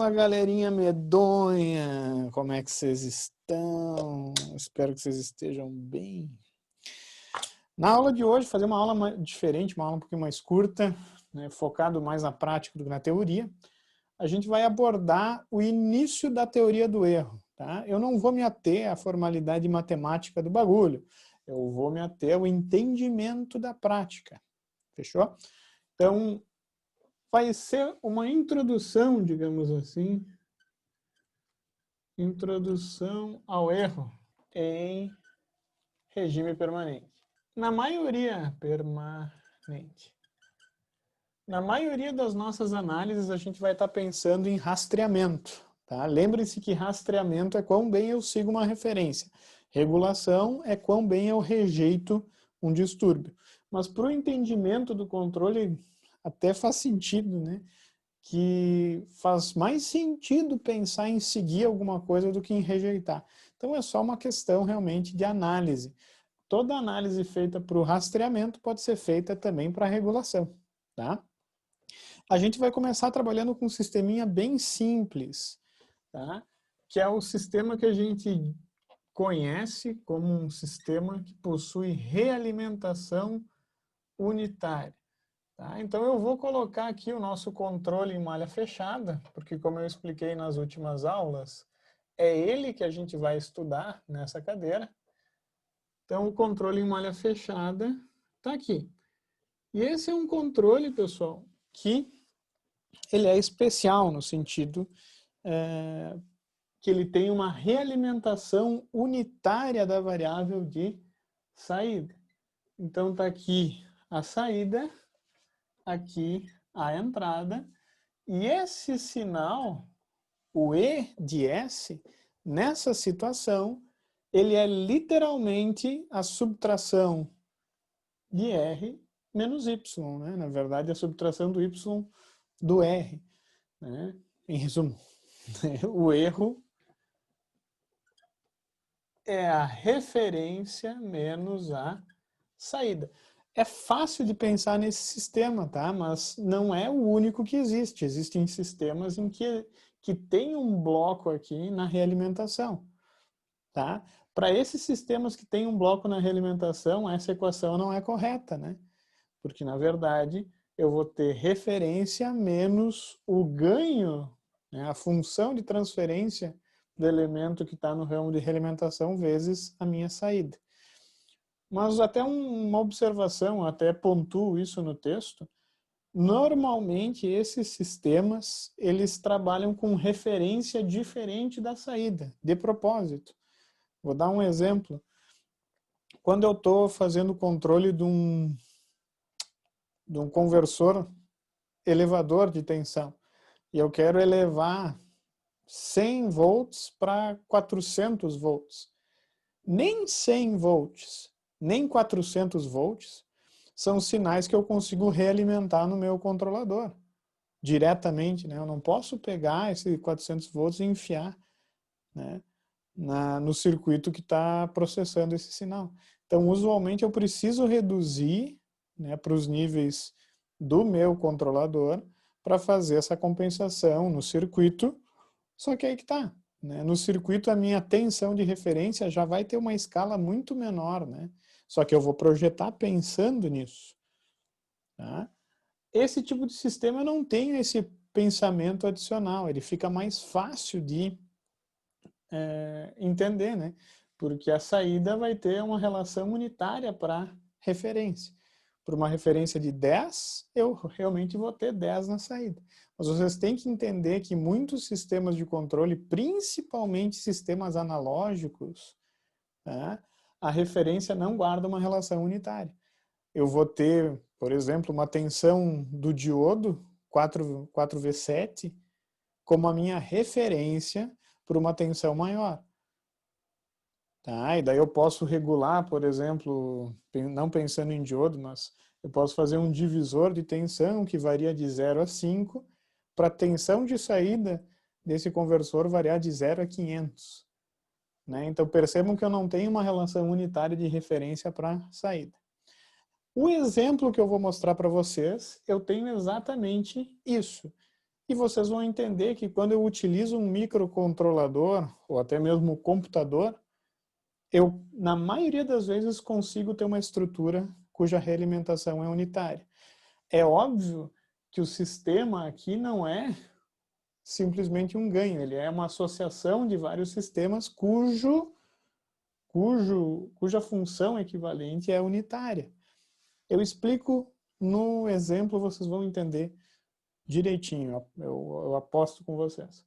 Fala, galerinha medonha! Como é que vocês estão? Espero que vocês estejam bem. Na aula de hoje, fazer uma aula diferente, uma aula um pouquinho mais curta, né, focado mais na prática do que na teoria. A gente vai abordar o início da teoria do erro. Tá? Eu não vou me ater à formalidade matemática do bagulho. Eu vou me ater ao entendimento da prática. Fechou? Então, vai ser uma introdução, digamos assim, introdução ao erro em regime permanente. Na maioria das nossas análises, a gente vai estar pensando em rastreamento. Tá? Lembre-se que rastreamento é quão bem eu sigo uma referência. Regulação é quão bem eu rejeito um distúrbio. Mas para o entendimento do controle, até faz sentido, né? Que faz mais sentido pensar em seguir alguma coisa do que em rejeitar. Então é só uma questão realmente de análise. Toda análise feita para o rastreamento pode ser feita também para a regulação. Tá? A gente vai começar trabalhando com um sisteminha bem simples, tá? Que é o sistema que a gente conhece como um sistema que possui realimentação unitária. Tá? Então eu vou colocar aqui o nosso controle em malha fechada, porque como eu expliquei nas últimas aulas, é ele que a gente vai estudar nessa cadeira. Então o controle em malha fechada está aqui. E esse é um controle, pessoal, que ele é especial no sentido que ele tem uma realimentação unitária da variável de saída. Então está aqui a saída, aqui a entrada, e esse sinal, o E de S, nessa situação, ele é literalmente a subtração de R menos Y, né? Na verdade, a subtração do Y do R. Né? Em resumo, o erro é a referência menos a saída. É fácil de pensar nesse sistema, tá? Mas não é o único que existe. Existem sistemas em que tem um bloco aqui na realimentação. Tá? Para esses sistemas que tem um bloco na realimentação, essa equação não é correta, né? Porque, na verdade, eu vou ter referência menos o ganho, né? A função de transferência do elemento que está no ramo de realimentação vezes a minha saída. Mas até uma observação, até pontuo isso no texto, normalmente esses sistemas, eles trabalham com referência diferente da saída, de propósito. Vou dar um exemplo. Quando eu estou fazendo o controle de um conversor elevador de tensão, e eu quero elevar 100 volts para 400 volts, nem 100 volts, nem 400 volts são sinais que eu consigo realimentar no meu controlador diretamente, né? Eu não posso pegar esse 400 volts e enfiar, né, no circuito que está processando esse sinal. Então, usualmente, eu preciso reduzir, né, para os níveis do meu controlador para fazer essa compensação no circuito, só que aí que está. Né? No circuito, a minha tensão de referência já vai ter uma escala muito menor, né? Só que eu vou projetar pensando nisso. Tá? Esse tipo de sistema não tem esse pensamento adicional, ele fica mais fácil de entender, né? Porque a saída vai ter uma relação unitária para referência. Por uma referência de 10, eu realmente vou ter 10 na saída. Mas vocês têm que entender que muitos sistemas de controle, principalmente sistemas analógicos, né, a referência não guarda uma relação unitária. Eu vou ter, por exemplo, uma tensão do diodo 4V7 como a minha referência para uma tensão maior. Tá? E daí eu posso regular, por exemplo, não pensando em diodo, mas eu posso fazer um divisor de tensão que varia de 0 a 5 para a tensão de saída desse conversor variar de 0 a 500. Né? Então percebam que eu não tenho uma relação unitária de referência para saída. O exemplo que eu vou mostrar para vocês, eu tenho exatamente isso. E vocês vão entender que quando eu utilizo um microcontrolador, ou até mesmo um computador, eu, na maioria das vezes, consigo ter uma estrutura cuja realimentação é unitária. É óbvio que o sistema aqui não é simplesmente um ganho, ele é uma associação de vários sistemas cuja função equivalente é unitária. Eu explico no exemplo, vocês vão entender direitinho, eu aposto com vocês.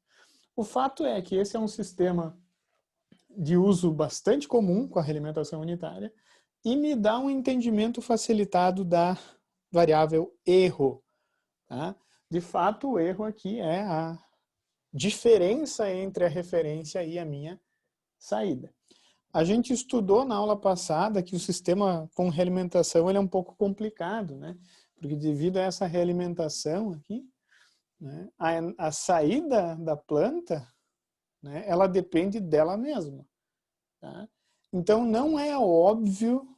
O fato é que esse é um sistema de uso bastante comum com a realimentação unitária e me dá um entendimento facilitado da variável erro. Tá? De fato, o erro aqui é a diferença entre a referência e a minha saída. A gente estudou na aula passada que o sistema com realimentação ele é um pouco complicado, né? Porque devido a essa realimentação aqui, né, a saída da planta, né, ela depende dela mesma. Tá? Então não é óbvio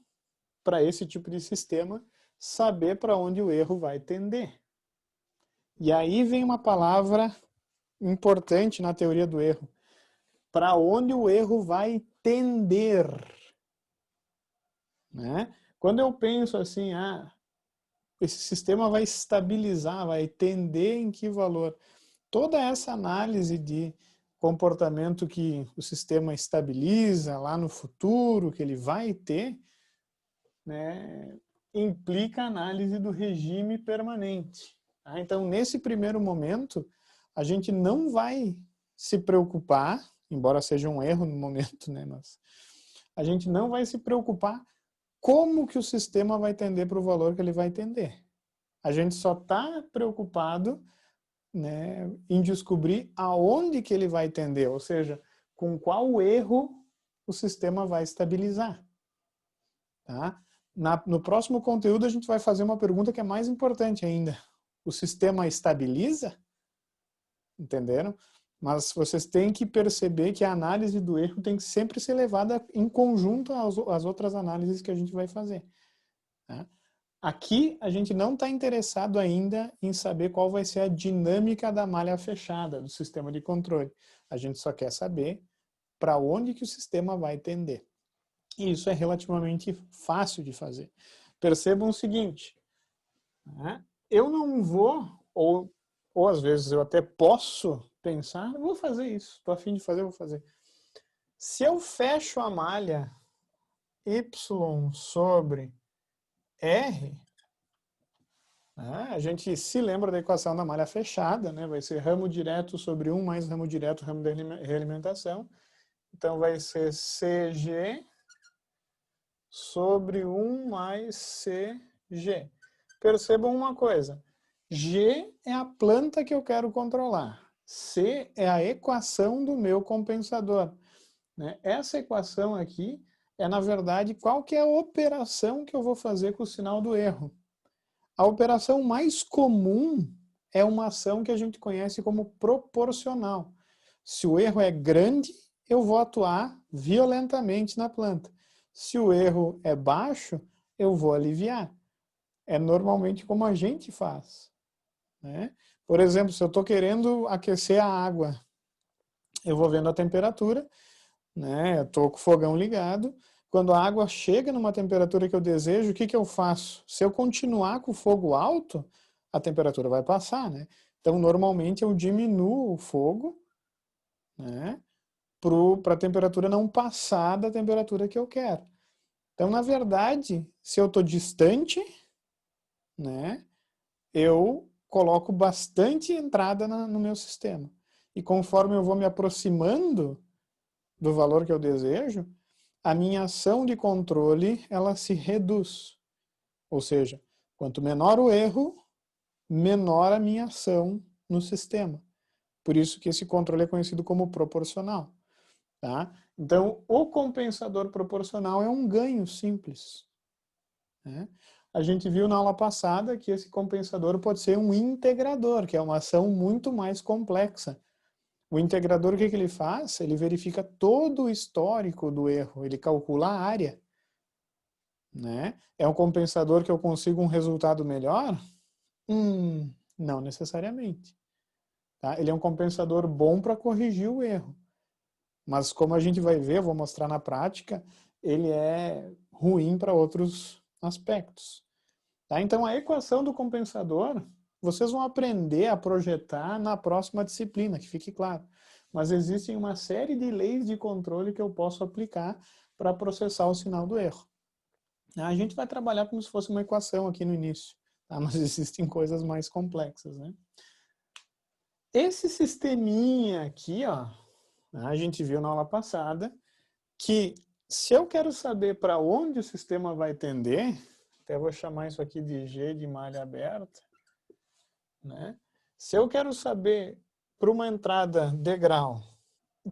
para esse tipo de sistema saber para onde o erro vai tender. E aí vem uma palavra importante na teoria do erro. Para onde o erro vai tender. Né? Quando eu penso assim, esse sistema vai estabilizar, vai tender em que valor? Toda essa análise de comportamento que o sistema estabiliza lá no futuro, que ele vai ter, né, implica a análise do regime permanente. Tá? Então, nesse primeiro momento, a gente não vai se preocupar, embora seja um erro no momento, né, mas a gente não vai se preocupar como que o sistema vai tender para o valor que ele vai tender. A gente só está preocupado, né, em descobrir aonde que ele vai tender, ou seja, com qual erro o sistema vai estabilizar. Tá? No próximo conteúdo a gente vai fazer uma pergunta que é mais importante ainda. O sistema estabiliza? Entenderam? Mas vocês têm que perceber que a análise do erro tem que sempre ser levada em conjunto às outras análises que a gente vai fazer. Tá? Aqui a gente não está interessado ainda em saber qual vai ser a dinâmica da malha fechada do sistema de controle. A gente só quer saber para onde que o sistema vai tender. E isso é relativamente fácil de fazer. Percebam o seguinte, né? Eu não vou, ou às vezes eu até posso pensar, eu vou fazer isso, estou a fim de fazer, eu vou fazer. Se eu fecho a malha Y sobre R, né, a gente se lembra da equação da malha fechada, né? Vai ser ramo direto sobre 1 mais ramo direto, ramo da realimentação. Então vai ser CG sobre 1 mais CG. Percebam uma coisa, G é a planta que eu quero controlar, C é a equação do meu compensador. Né? Essa equação aqui é, na verdade, qual que é a operação que eu vou fazer com o sinal do erro. A operação mais comum é uma ação que a gente conhece como proporcional. Se o erro é grande, eu vou atuar violentamente na planta. Se o erro é baixo, eu vou aliviar. É normalmente como a gente faz. Né? Por exemplo, se eu estou querendo aquecer a água, eu vou vendo a temperatura, né? Estou com o fogão ligado. Quando a água chega numa temperatura que eu desejo, o que que eu faço? Se eu continuar com o fogo alto, a temperatura vai passar, né? Então, normalmente, eu diminuo o fogo, né? Para a temperatura não passar da temperatura que eu quero. Então, na verdade, se eu estou distante, né? Eu coloco bastante entrada no meu sistema. E conforme eu vou me aproximando do valor que eu desejo, a minha ação de controle ela se reduz. Ou seja, quanto menor o erro, menor a minha ação no sistema. Por isso que esse controle é conhecido como proporcional. Tá? Então, o compensador proporcional é um ganho simples. Né? A gente viu na aula passada que esse compensador pode ser um integrador, que é uma ação muito mais complexa. O integrador, o que ele faz? Ele verifica todo o histórico do erro, ele calcula a área. Né? É um compensador que eu consigo um resultado melhor? Não necessariamente. Tá? Ele é um compensador bom para corrigir o erro. Mas como a gente vai ver, eu vou mostrar na prática, ele é ruim para outros aspectos. Tá? Então, a equação do compensador, vocês vão aprender a projetar na próxima disciplina, que fique claro. Mas existem uma série de leis de controle que eu posso aplicar para processar o sinal do erro. A gente vai trabalhar como se fosse uma equação aqui no início, tá? Mas existem coisas mais complexas, né? Esse sisteminha aqui, ó, a gente viu na aula passada, que se eu quero saber para onde o sistema vai tender, até vou chamar isso aqui de G de malha aberta, né? Se eu quero saber para uma entrada degrau,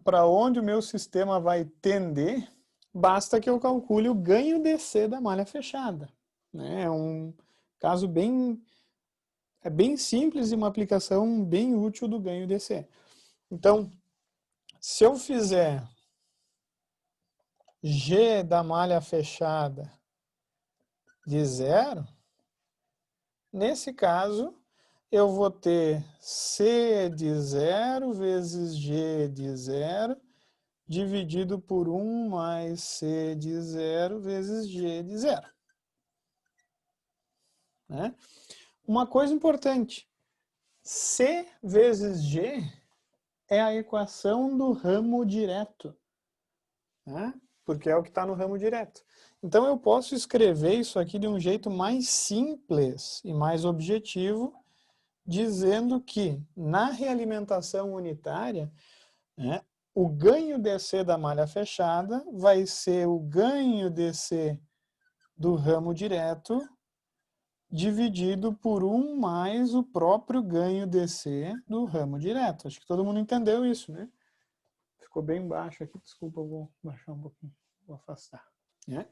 para onde o meu sistema vai tender, basta que eu calcule o ganho DC da malha fechada, né? É um caso bem simples e uma aplicação bem útil do ganho DC. Então, se eu fizer G da malha fechada de 0, nesse caso, eu vou ter C de 0 vezes G de 0 dividido por 1 mais C de 0 vezes G de 0. Né? Uma coisa importante, C vezes G é a equação do ramo direto, né? Porque é o que está no ramo direto. Então eu posso escrever isso aqui de um jeito mais simples e mais objetivo, dizendo que na realimentação unitária, né, o ganho DC da malha fechada vai ser o ganho DC do ramo direto dividido por 1 mais o próprio ganho DC do ramo direto. Acho que todo mundo entendeu isso, né? Ficou bem baixo aqui, desculpa, eu vou baixar um pouquinho, vou afastar.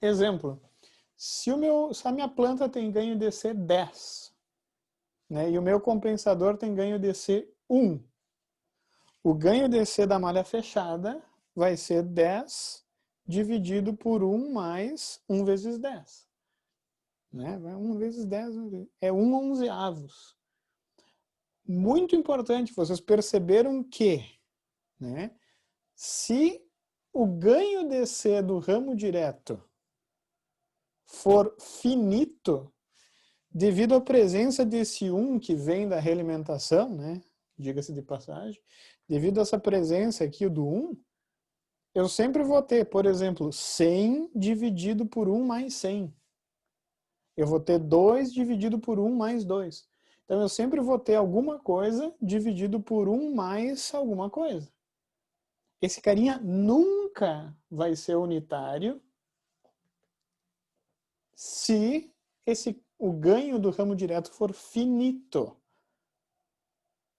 Exemplo, se a minha planta tem ganho DC 10, né, e o meu compensador tem ganho DC 1, o ganho DC da malha fechada vai ser 10 dividido por 1 mais 1 vezes 10. Né? 1 vezes 10 é 1/11. Muito importante, vocês perceberam que, né, se o ganho DC do ramo direto for finito, devido à presença desse 1 que vem da realimentação, né, diga-se de passagem, devido a essa presença aqui do 1, eu sempre vou ter, por exemplo, 100 dividido por 1 mais 100. Eu vou ter 2 dividido por 1 mais 2. Então, eu sempre vou ter alguma coisa dividido por 1 mais alguma coisa. Esse carinha nunca vai ser unitário se o ganho do ramo direto for finito.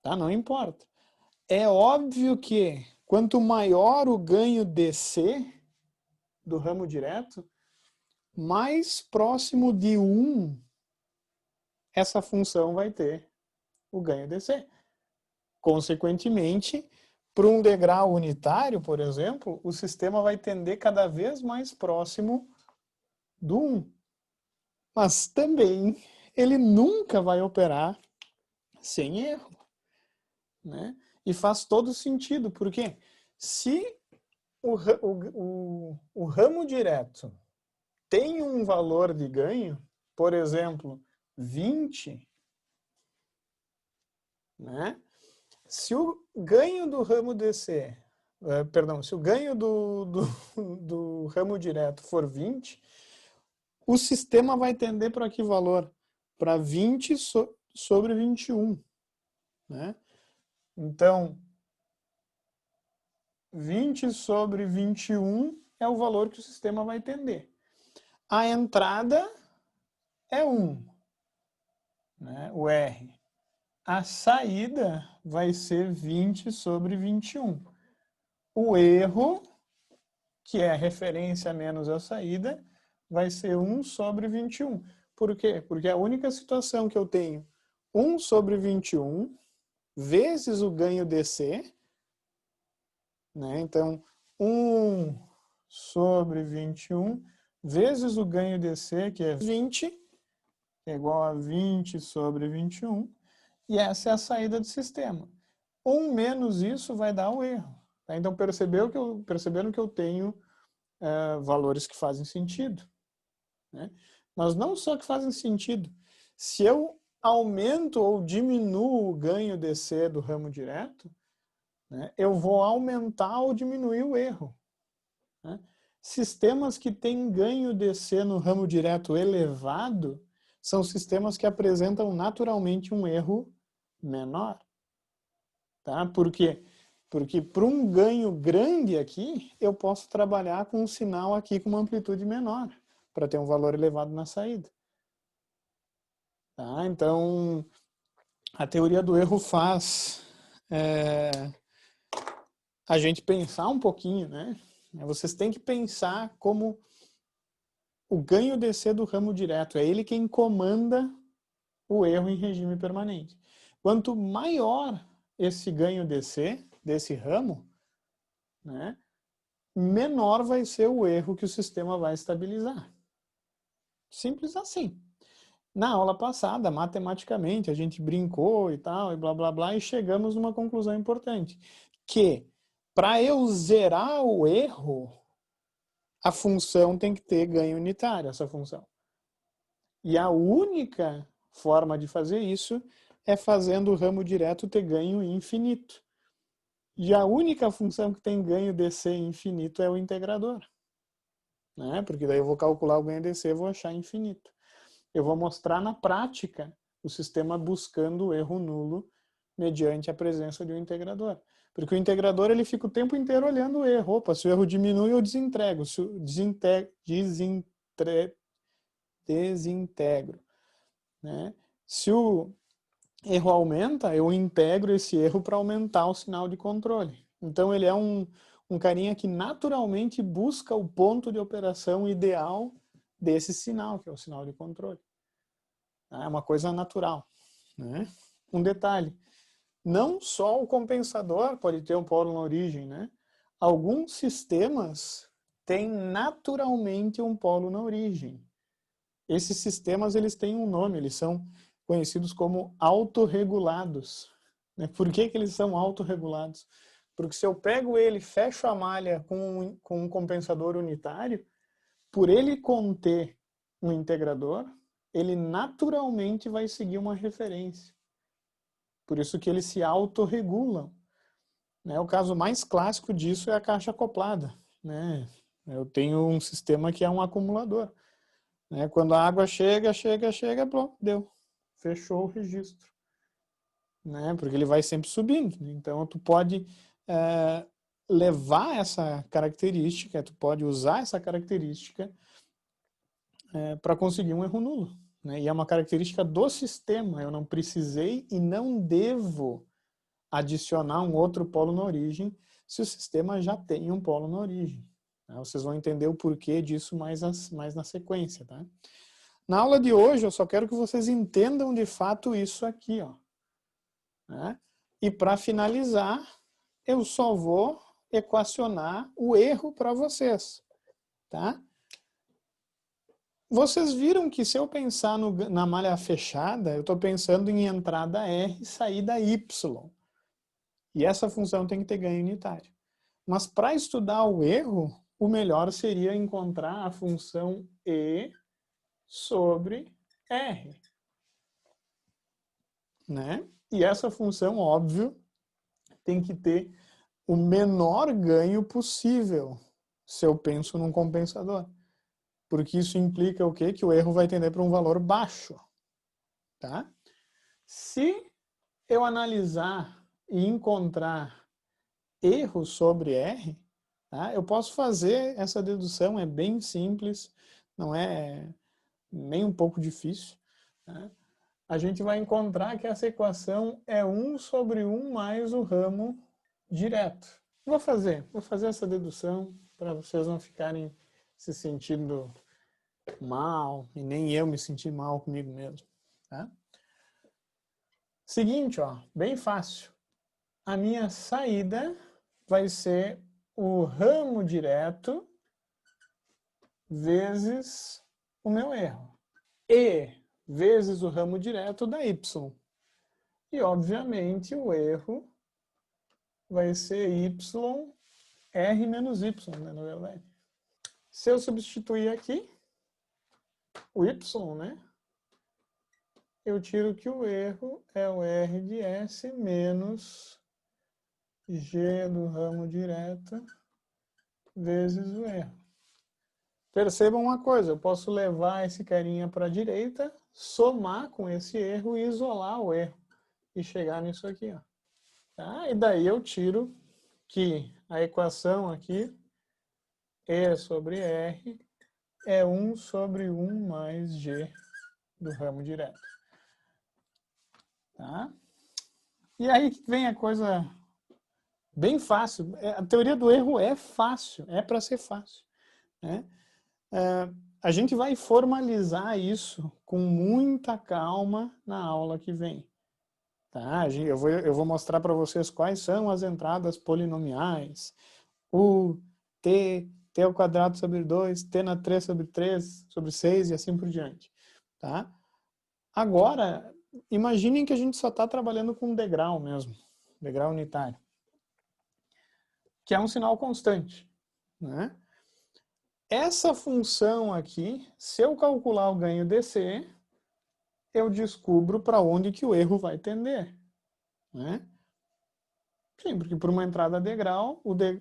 Tá? Não importa. É óbvio que quanto maior o ganho DC do ramo direto, mais próximo de 1 essa função vai ter o ganho DC. Consequentemente, para um degrau unitário, por exemplo, o sistema vai tender cada vez mais próximo do 1. Mas também ele nunca vai operar sem erro. Né? E faz todo sentido, porque se o ramo direto tem um valor de ganho, por exemplo, 20, né? Se o ganho do ramo DC, se o ganho do ramo direto for 20, o sistema vai tender para que valor? Para 20 sobre 21. Né? Então, 20 sobre 21 é o valor que o sistema vai tender. A entrada é 1, né? O R. A saída vai ser 20 sobre 21. O erro, que é a referência menos a saída, vai ser 1 sobre 21. Por quê? Porque a única situação que eu tenho 1 sobre 21 vezes o ganho DC, né? Então, 1 sobre 21 vezes o ganho DC, que é 20, é igual a 20 sobre 21, e essa é a saída do sistema. 1 menos isso vai dar o erro. Tá? Então, perceberam que eu tenho valores que fazem sentido. Né? Mas não só que fazem sentido. Se eu aumento ou diminuo o ganho DC do ramo direto, né, eu vou aumentar ou diminuir o erro. Né? Sistemas que têm ganho DC no ramo direto elevado são sistemas que apresentam naturalmente um erro menor. Tá? Por quê? Porque para um ganho grande aqui, eu posso trabalhar com um sinal aqui com uma amplitude menor, para ter um valor elevado na saída. Tá? Então, a teoria do erro faz a gente pensar um pouquinho, né? Vocês têm que pensar como o ganho DC do ramo direto. É ele quem comanda o erro em regime permanente. Quanto maior esse ganho DC, desse ramo, né, menor vai ser o erro que o sistema vai estabilizar. Simples assim. Na aula passada, matematicamente, a gente brincou e tal, e blá blá blá, e chegamos numa conclusão importante. Que, para eu zerar o erro, a função tem que ter ganho unitário, essa função. E a única forma de fazer isso é fazendo o ramo direto ter ganho infinito. E a única função que tem ganho DC infinito é o integrador. Né? Porque daí eu vou calcular o ganho DC e vou achar infinito. Eu vou mostrar na prática o sistema buscando o erro nulo mediante a presença de um integrador. Porque o integrador ele fica o tempo inteiro olhando o erro. Opa, se o erro diminui, eu desintegro. Se eu desintegro. Né? Se o erro aumenta, eu integro esse erro para aumentar o sinal de controle. Então ele é um carinha que naturalmente busca o ponto de operação ideal desse sinal, que é o sinal de controle. É uma coisa natural. Né? Um detalhe, não só o compensador pode ter um polo na origem. Né? Alguns sistemas têm naturalmente um polo na origem. Esses sistemas eles têm um nome, eles são conhecidos como autorregulados. Por que eles são autorregulados? Porque se eu pego ele, fecho a malha com um compensador unitário, por ele conter um integrador, ele naturalmente vai seguir uma referência. Por isso que eles se autorregulam. O caso mais clássico disso é a caixa acoplada. Eu tenho um sistema que é um acumulador. Quando a água chega, pronto, deu. Fechou o registro. Porque ele vai sempre subindo. Então, tu pode levar essa característica, tu pode usar essa característica para conseguir um erro nulo. E é uma característica do sistema. Eu não precisei e não devo adicionar um outro polo na origem se o sistema já tem um polo na origem. Vocês vão entender o porquê disso mais na sequência. Tá? Na aula de hoje, eu só quero que vocês entendam de fato isso aqui. Ó. E para finalizar, eu só vou equacionar o erro para vocês. Tá? Vocês viram que se eu pensar na malha fechada, eu estou pensando em entrada R e saída Y. E essa função tem que ter ganho unitário. Mas para estudar o erro, o melhor seria encontrar a função E sobre R. E essa função, óbvio, tem que ter o menor ganho possível se eu penso num compensador. Porque isso implica o quê? Que o erro vai tender para um valor baixo. Tá? Se eu analisar e encontrar erro sobre R, tá? Eu posso fazer essa dedução, é bem simples, não é nem um pouco difícil. Tá? A gente vai encontrar que essa equação é 1 sobre 1 mais o ramo direto. Vou fazer essa dedução para vocês não ficarem se sentindo mal e nem eu me sentir mal comigo mesmo. Tá? Seguinte, ó, bem fácil. A minha saída vai ser o ramo direto vezes o meu erro. E vezes o ramo direto dá Y. E, obviamente, o erro vai ser y, r menos y, né, na verdade. Se eu substituir aqui o y, né, eu tiro que o erro é o r de s menos g do ramo direto vezes o erro. Percebam uma coisa, eu posso levar esse carinha para a direita, somar com esse erro e isolar o erro. E chegar nisso aqui, ó. Tá? E daí eu tiro que a equação aqui, E sobre R, é 1 sobre 1 mais G do ramo direto. Tá? E aí vem a coisa bem fácil. A teoria do erro é fácil, é para ser fácil. Né? A gente vai formalizar isso com muita calma na aula que vem. Tá? Eu vou mostrar para vocês quais são as entradas polinomiais. U, T, T ao quadrado sobre 2, T na 3 sobre 3, sobre 6 e assim por diante. Tá? Agora, imaginem que a gente só está trabalhando com degrau mesmo, degrau unitário, que é um sinal constante. Né? Essa função aqui, se eu calcular o ganho DC, eu descubro para onde que o erro vai tender. Né? Sim, porque por uma entrada degrau,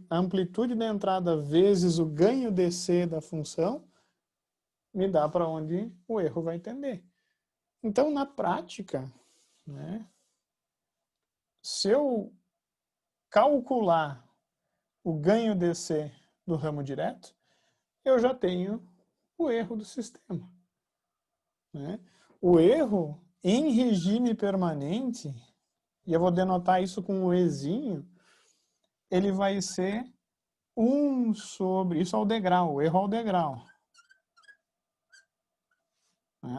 a amplitude da entrada vezes o ganho DC da função me dá para onde o erro vai tender. Então, na prática, né, se eu calcular o ganho DC do ramo direto, eu já tenho o erro do sistema. Né? O erro em regime permanente, e eu vou denotar isso com um Ezinho, ele vai ser 1 sobre... Isso é o degrau, o erro é o degrau.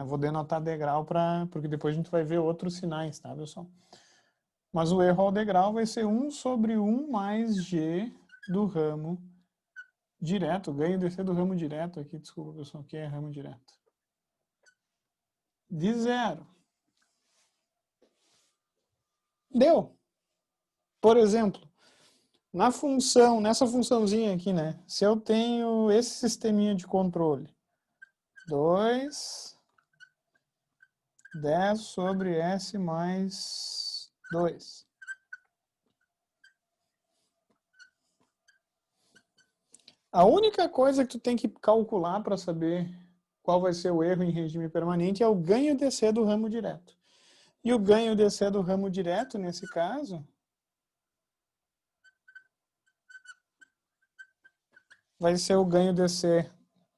Vou denotar degrau porque depois a gente vai ver outros sinais, tá, pessoal? Mas o erro ao degrau vai ser 1 sobre 1 mais G do ramo direto. Ganho DC do ramo direto aqui, desculpa, pessoal, que é ramo direto. De 0. Deu. Por exemplo, nessa funçãozinha aqui, né? Se eu tenho esse sisteminha de controle, 2, 10 sobre S mais 2. A única coisa que tu tem que calcular para saber qual vai ser o erro em regime permanente é o ganho DC do ramo direto. E o ganho DC do ramo direto, nesse caso, vai ser o ganho DC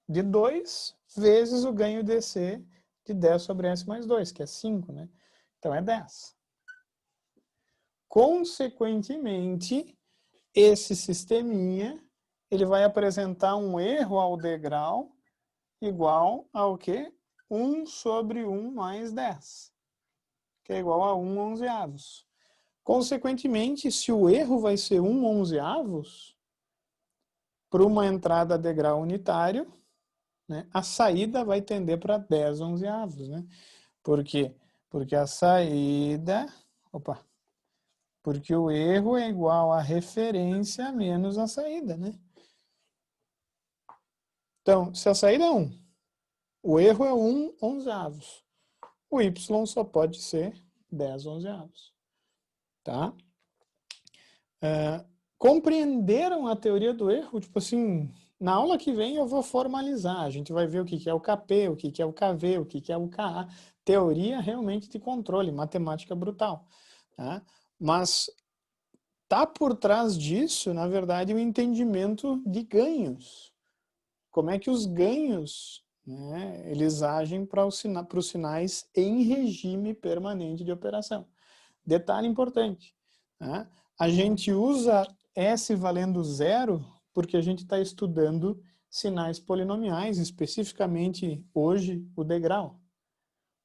de 2 vezes o ganho DC de 10 sobre S mais 2, que é 5, né? Então é 10. Consequentemente, esse sisteminha, ele vai apresentar um erro ao degrau igual ao quê? 1 sobre 1 mais 10, que é igual a 1 onzeavos. Consequentemente, se o erro vai ser 1 onzeavos, para uma entrada degrau unitário, né, a saída vai tender para 10 onzeavos. Né? Por quê? Porque a saída... porque o erro é igual a referência menos a saída. Né? Então, se a saída é 1, o erro é 1 onzeavos. O y só pode ser 10 onzeavos. Tá? Compreenderam a teoria do erro? Tipo assim, na aula que vem eu vou formalizar. A gente vai ver o que é o KP, o que é o KV, o que é o KA. Teoria realmente de controle, matemática brutal. Tá? Mas tá por trás disso, na verdade, o entendimento de ganhos. Como é que os ganhos, né, eles agem para os sinais em regime permanente de operação. Detalhe importante, né? A gente usa S valendo 0 porque a gente está estudando sinais polinomiais, especificamente hoje o degrau.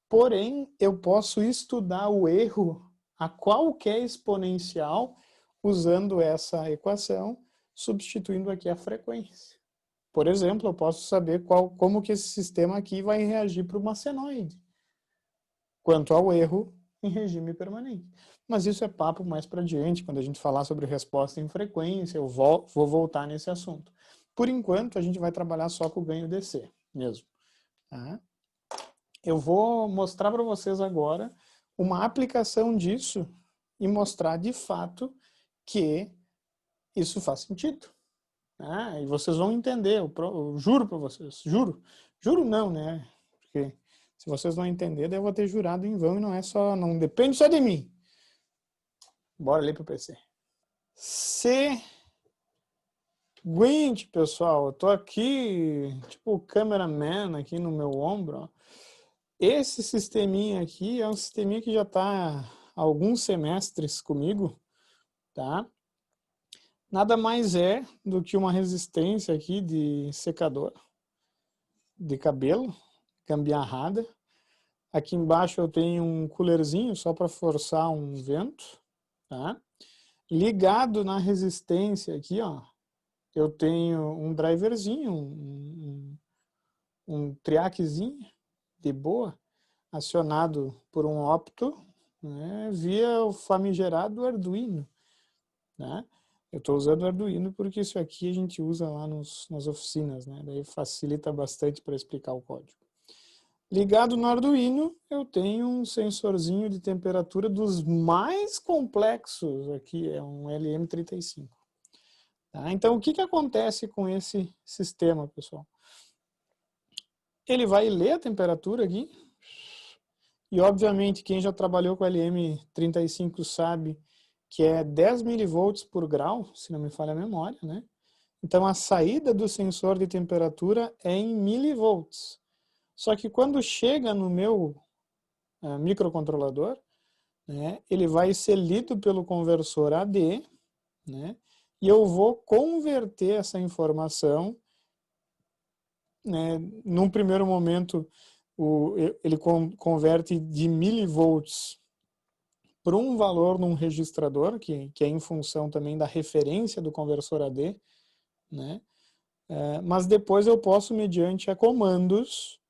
Porém, eu posso estudar o erro a qualquer exponencial usando essa equação, substituindo aqui a frequência. Por exemplo, eu posso saber como que esse sistema aqui vai reagir para uma senoide, quanto ao erro em regime permanente. mas isso é papo mais para diante, quando a gente falar sobre resposta em frequência, eu vou voltar nesse assunto. Por enquanto, a gente vai trabalhar só com o ganho DC mesmo. Tá? Eu vou mostrar para vocês agora uma aplicação disso e mostrar de fato que isso faz sentido. E vocês vão entender, eu juro para vocês, juro. Juro não, né? Porque se vocês não entenderem, daí eu vou ter jurado em vão e não depende só de mim. Bora ali pro PC. Seguinte, pessoal, eu tô aqui, tipo o cameraman aqui no meu ombro, ó. Esse sisteminha aqui é um sisteminha que já está há alguns semestres comigo, tá? Nada mais é do que uma resistência aqui de secador de cabelo, gambiarrada. Aqui embaixo eu tenho um coolerzinho só para forçar um vento, tá? Ligado na resistência aqui, ó, eu tenho um driverzinho, um triaquezinho de boa, acionado por um opto, né, via o famigerado Arduino. Né? Eu estou usando o Arduino porque isso aqui a gente usa lá nas oficinas, né? Daí facilita bastante para explicar o código. Ligado no Arduino, eu tenho um sensorzinho de temperatura dos mais complexos aqui, é um LM35. Tá? Então, o que acontece com esse sistema, pessoal? Ele vai ler a temperatura aqui, e obviamente quem já trabalhou com LM35 sabe que é 10 milivolts por grau, se não me falha a memória, né? Então a saída do sensor de temperatura é em milivolts. Só que quando chega no meu microcontrolador, né, ele vai ser lido pelo conversor AD, né, e eu vou converter essa informação, né, num primeiro momento ele converte de milivolts para um valor num registrador, que é em função também da referência do conversor AD, né? Mas depois eu posso, mediante a comandos,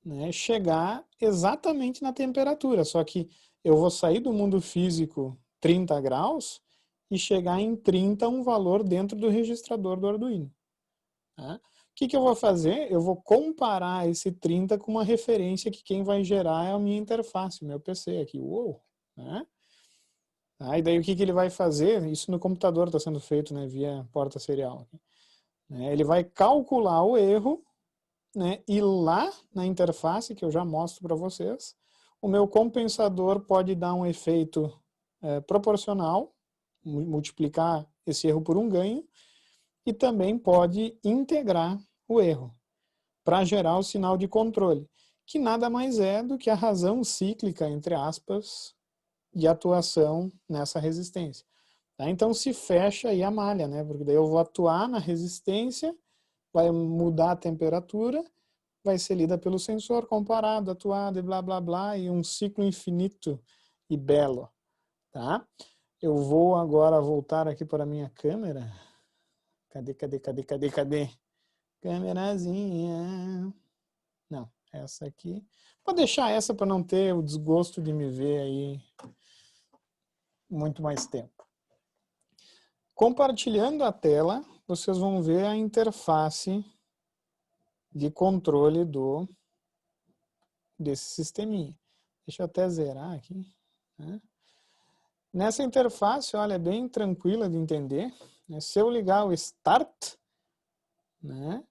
né, chegar exatamente na temperatura, só que eu vou sair do mundo físico 30 graus e chegar em 30 um valor dentro do registrador do Arduino. Tá? O que eu vou fazer? Eu vou comparar esse 30 com uma referência que quem vai gerar é a minha interface, o meu PC aqui. Uou! Né? E daí o que ele vai fazer? Isso no computador está sendo feito, né, via porta serial. Ele vai calcular o erro, né, e lá na interface, que eu já mostro para vocês, o meu compensador pode dar um efeito proporcional, multiplicar esse erro por um ganho, e também pode integrar o erro para gerar o sinal de controle, que nada mais é do que a razão cíclica, entre aspas, de atuação nessa resistência. Tá? Então se fecha aí a malha, né? Porque daí eu vou atuar na resistência, vai mudar a temperatura, vai ser lida pelo sensor, comparado, atuado e blá blá blá, e um ciclo infinito e belo. Tá? Eu vou agora voltar aqui para a minha câmera. Cadê? Câmerazinha. Não, essa aqui. Vou deixar essa para não ter o desgosto de me ver aí muito mais tempo. Compartilhando a tela, vocês vão ver a interface de controle desse sisteminha. Deixa eu até zerar aqui. Né? Nessa interface, olha, é bem tranquila de entender. Se eu ligar o Start, né,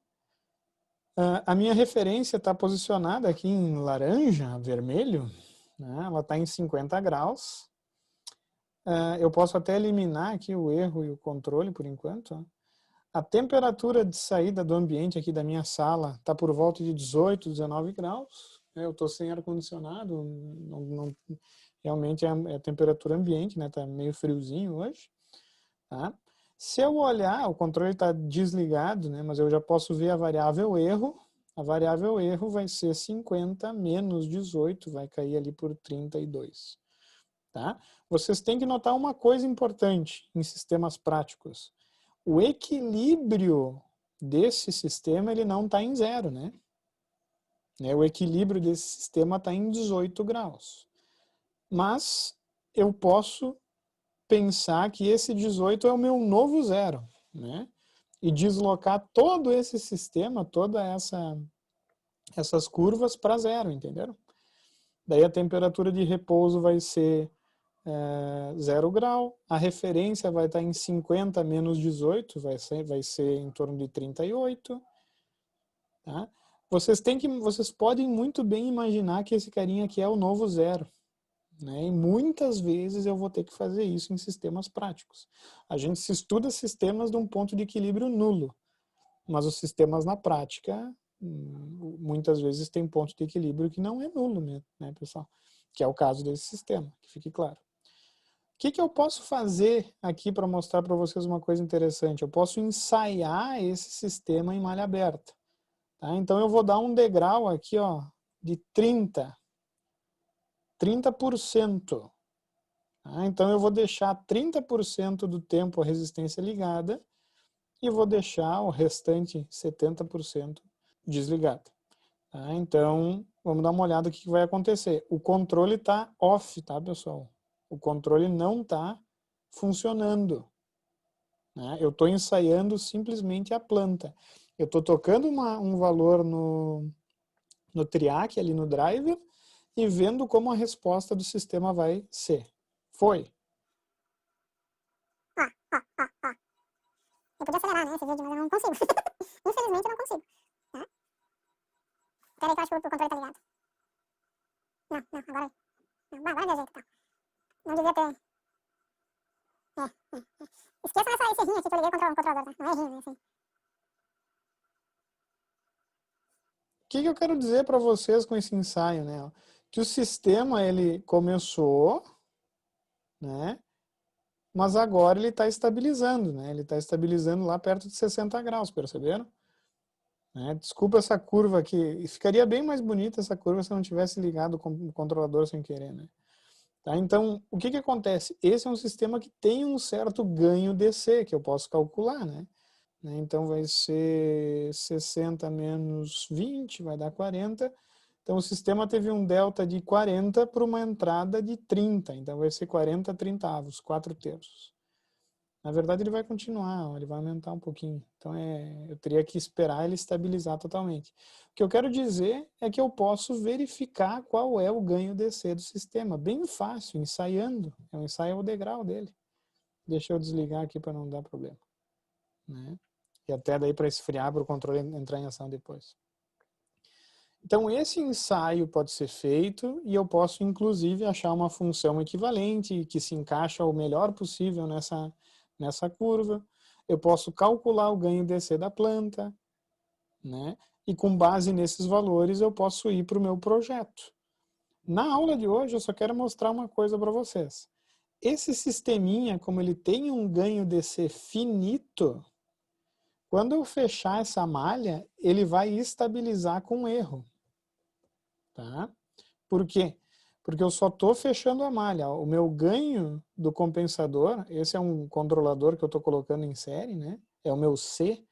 a minha referência está posicionada aqui em laranja, vermelho, né, ela está em 50 graus. Eu posso até eliminar aqui o erro e o controle por enquanto. A temperatura de saída do ambiente aqui da minha sala está por volta de 18, 19 graus. Eu estou sem ar-condicionado, realmente é a temperatura ambiente, né? Está meio friozinho hoje. Tá? Se eu olhar, o controle está desligado, né? Mas eu já posso ver a variável erro. A variável erro vai ser 50 menos 18, vai cair ali por 32. Tá? Vocês têm que notar uma coisa importante em sistemas práticos. O equilíbrio desse sistema ele não está em zero, né? O equilíbrio desse sistema está em 18 graus. Mas eu posso pensar que esse 18 é o meu novo zero, né? E deslocar todo esse sistema, essas curvas para zero, entenderam? Daí a temperatura de repouso vai ser 0 grau, a referência vai estar em 50 menos 18, vai ser em torno de 38. Tá? Vocês podem muito bem imaginar que esse carinha aqui é o novo zero. Né? E muitas vezes eu vou ter que fazer isso em sistemas práticos. A gente se estuda sistemas de um ponto de equilíbrio nulo, mas os sistemas na prática, muitas vezes tem ponto de equilíbrio que não é nulo mesmo, né, pessoal? Que é o caso desse sistema, que fique claro. O que eu posso fazer aqui para mostrar para vocês uma coisa interessante? Eu posso ensaiar esse sistema em malha aberta. Tá? Então eu vou dar um degrau aqui, ó, de 30%. Então eu vou deixar 30% do tempo a resistência ligada e vou deixar o restante 70% desligada. Tá? Então vamos dar uma olhada no que vai acontecer. O controle está off, tá, pessoal? O controle não está funcionando. Né? Eu estou ensaiando simplesmente a planta. Eu estou tocando um valor no triac, ali no driver, e vendo como a resposta do sistema vai ser. Foi. Eu podia acelerar, né, esse vídeo, mas eu não consigo. Infelizmente eu não consigo. Tá? Peraí que eu acho que o controle tá ligado. Não, agora... Não, agora deu jeito, tá. Não devia ter... Esqueça esse rinho aqui que eu liguei contra o controlador, tá? Não é rinho, assim. O que eu quero dizer para vocês com esse ensaio, né? Que o sistema, ele começou, né? Mas agora ele está estabilizando, né? Ele está estabilizando lá perto de 60 graus, perceberam? Né? Desculpa essa curva aqui. Ficaria bem mais bonita essa curva se eu não tivesse ligado o controlador sem querer, né? Tá? Então, o que acontece? Esse é um sistema que tem um certo ganho DC, que eu posso calcular, né? Então, vai ser 60 menos 20, vai dar 40. Então, o sistema teve um delta de 40 para uma entrada de 30. Então, vai ser 40 trintaavos, 4 terços. Na verdade, ele vai continuar, ele vai aumentar um pouquinho. Então, eu teria que esperar ele estabilizar totalmente. O que eu quero dizer é que eu posso verificar qual é o ganho DC do sistema. Bem fácil, ensaiando. É um ensaio ao degrau dele. Deixa eu desligar aqui para não dar problema. Né? E até daí para esfriar, para o controle entrar em ação depois. Então, esse ensaio pode ser feito e eu posso, inclusive, achar uma função equivalente que se encaixa o melhor possível nessa curva. Eu posso calcular o ganho DC da planta, né? E com base nesses valores eu posso ir para o meu projeto. Na aula de hoje eu só quero mostrar uma coisa para vocês. Esse sisteminha, como ele tem um ganho DC finito, quando eu fechar essa malha, ele vai estabilizar com erro. Tá? Por quê? Porque eu só estou fechando a malha. O meu ganho do compensador, esse é um controlador que eu estou colocando em série, né? É o meu C.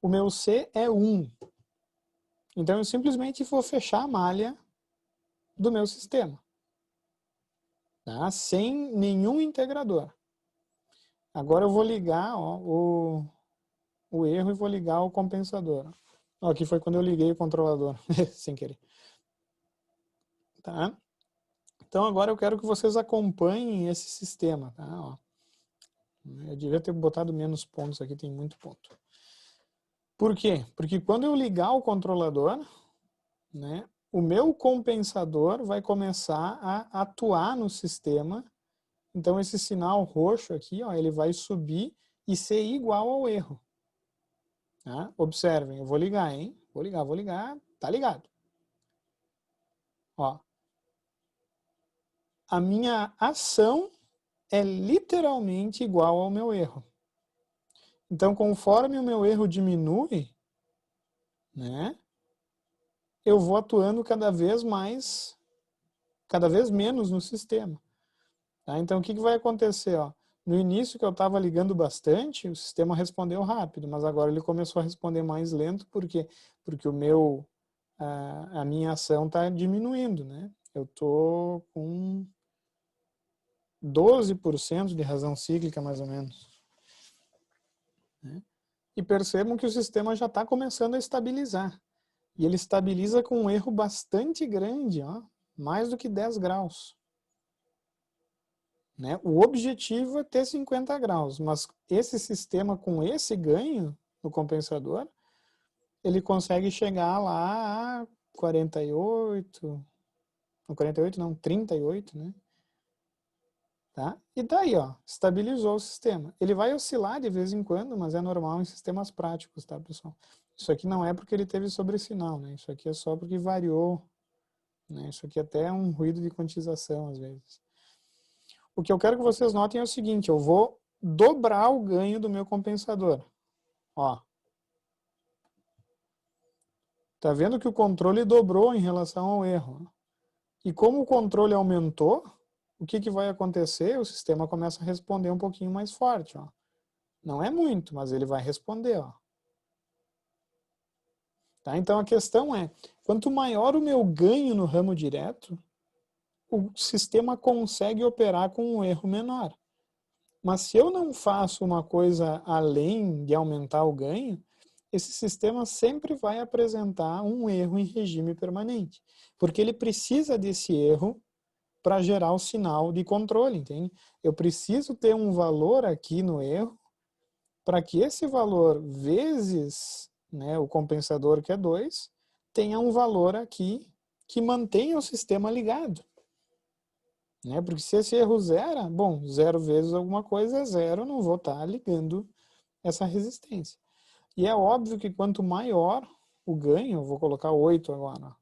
O meu C é 1. Então eu simplesmente vou fechar a malha do meu sistema. Tá? Sem nenhum integrador. Agora eu vou ligar o erro e vou ligar o compensador. Ó, aqui foi quando eu liguei o controlador, sem querer. Tá? Então agora eu quero que vocês acompanhem esse sistema. Tá? Ó. Eu devia ter botado menos pontos aqui, tem muito ponto. Por quê? Porque quando eu ligar o controlador, né, o meu compensador vai começar a atuar no sistema. Então esse sinal roxo aqui, ó, ele vai subir e ser igual ao erro. Tá? Observem, eu vou ligar, hein? Vou ligar, tá ligado. Ó, a minha ação é literalmente igual ao meu erro. Então, conforme o meu erro diminui, né, eu vou atuando cada vez menos no sistema. Tá? Então, o que vai acontecer? Ó? No início, que eu estava ligando bastante, o sistema respondeu rápido, mas agora ele começou a responder mais lento, por quê? Porque a minha ação está diminuindo. Né? Eu estou com 12% de razão cíclica, mais ou menos. Né? E percebam que o sistema já está começando a estabilizar. E ele estabiliza com um erro bastante grande, ó, mais do que 10 graus. Né? O objetivo é ter 50 graus, mas esse sistema com esse ganho no compensador, ele consegue chegar lá a 48, não 48 não, 38, né? Tá? E daí, ó, estabilizou o sistema. Ele vai oscilar de vez em quando, mas é normal em sistemas práticos, tá, pessoal? Isso aqui não é porque ele teve sobressinal, né? Isso aqui é só porque variou, né? Isso aqui até é um ruído de quantização, às vezes. O que eu quero que vocês notem é o seguinte, eu vou dobrar o ganho do meu compensador. Ó. Tá vendo que o controle dobrou em relação ao erro. E como o controle aumentou, o que, que vai acontecer? O sistema começa a responder um pouquinho mais forte. Ó. Não é muito, mas ele vai responder. Ó. Tá? Então a questão é, quanto maior o meu ganho no ramo direto, o sistema consegue operar com um erro menor. Mas se eu não faço uma coisa além de aumentar o ganho, esse sistema sempre vai apresentar um erro em regime permanente. Porque ele precisa desse erro para gerar o sinal de controle, entende? Eu preciso ter um valor aqui no erro para que esse valor vezes, né, o compensador, que é 2, tenha um valor aqui que mantenha o sistema ligado. Né? Porque se esse erro zera, bom, 0 vezes alguma coisa é 0, eu não vou estar ligando essa resistência. E é óbvio que quanto maior o ganho, eu vou colocar 8 agora,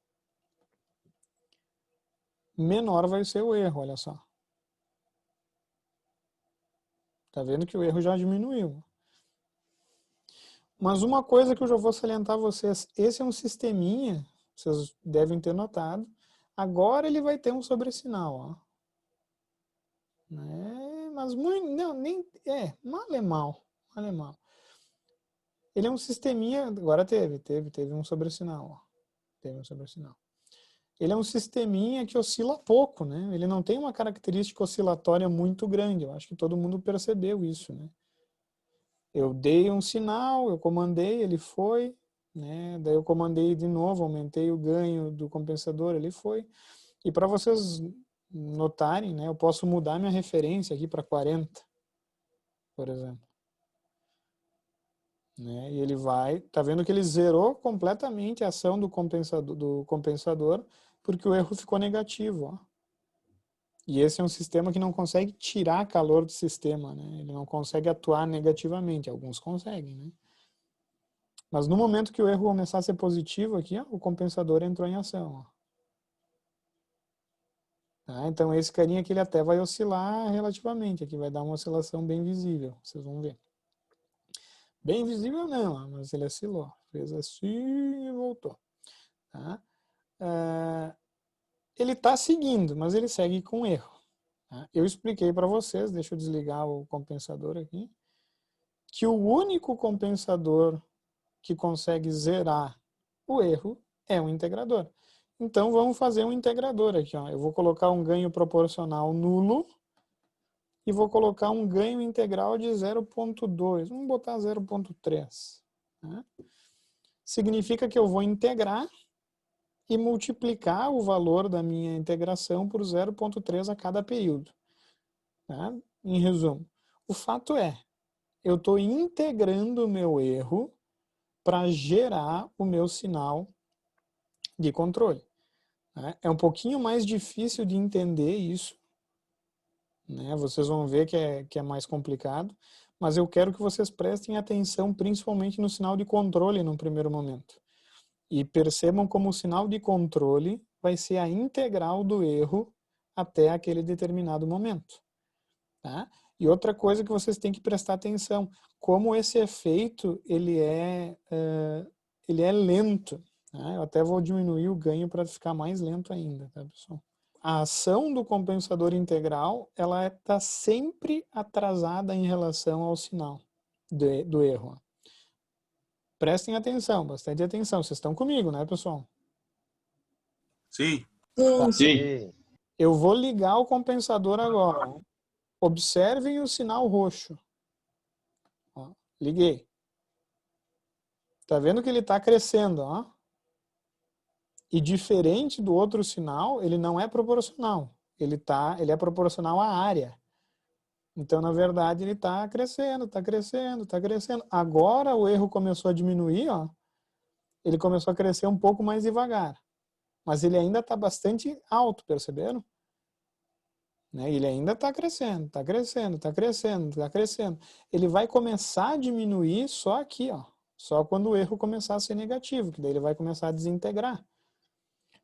menor vai ser o erro, olha só. Tá vendo que o erro já diminuiu. Mas uma coisa que eu já vou salientar a vocês, esse é um sisteminha, vocês devem ter notado, agora ele vai ter um sobressinal, ó. Mas muito, não, nem, mal é mal, mal é mal. Ele é um sisteminha, agora teve um sobressinal, ó. Teve um sobressinal. Ele é um sisteminha que oscila pouco, né? Ele não tem uma característica oscilatória muito grande, eu acho que todo mundo percebeu isso, né? Eu dei um sinal, eu comandei, ele foi, né? Daí eu comandei de novo, aumentei o ganho do compensador, ele foi. E para vocês notarem, né, eu posso mudar minha referência aqui para 40, por exemplo. Né? E ele vai, tá vendo que ele zerou completamente a ação do compensador porque o erro ficou negativo, ó. E esse é um sistema que não consegue tirar calor do sistema, né? Ele não consegue atuar negativamente, alguns conseguem, né? Mas no momento que o erro começar a ser positivo aqui, ó, o compensador entrou em ação, ó. Tá? Então esse carinha aqui ele até vai oscilar relativamente, aqui vai dar uma oscilação bem visível, vocês vão ver. Bem visível não, mas ele oscilou, fez assim e voltou. Tá? Ele está seguindo, mas ele segue com erro. Tá? Eu expliquei para vocês, deixa eu desligar o compensador aqui, que o único compensador que consegue zerar o erro é um integrador. Então vamos fazer um integrador aqui. Ó. Eu vou colocar um ganho proporcional nulo e vou colocar um ganho integral de 0,2. Vamos botar 0,3. Tá? Significa que eu vou integrar e multiplicar o valor da minha integração por 0,3 a cada período. Tá? Em resumo, o fato é, eu estou integrando o meu erro para gerar o meu sinal de controle. Né? É um pouquinho mais difícil de entender isso, né? Vocês vão ver que é mais complicado, mas eu quero que vocês prestem atenção principalmente no sinal de controle no primeiro momento. E percebam como o sinal de controle vai ser a integral do erro até aquele determinado momento. Tá? E outra coisa que vocês têm que prestar atenção, como esse efeito ele é lento. Tá? Eu até vou diminuir o ganho para ficar mais lento ainda, tá, pessoal? A ação do compensador integral ela está sempre atrasada em relação ao sinal do erro. Prestem atenção, bastante atenção. Vocês estão comigo, né, pessoal? Sim. Sim. Eu vou ligar o compensador agora. Observem o sinal roxo. Ó, liguei. Tá vendo que ele está crescendo, ó? E diferente do outro sinal, ele não é proporcional. Ele é proporcional à área. Então, na verdade, ele está crescendo, está crescendo, está crescendo. Agora o erro começou a diminuir, ó. Ele começou a crescer um pouco mais devagar. Mas ele ainda está bastante alto, perceberam? Né? Ele ainda está crescendo, está crescendo, está crescendo, está crescendo. Ele vai começar a diminuir só aqui, ó. Só quando o erro começar a ser negativo, que daí ele vai começar a desintegrar.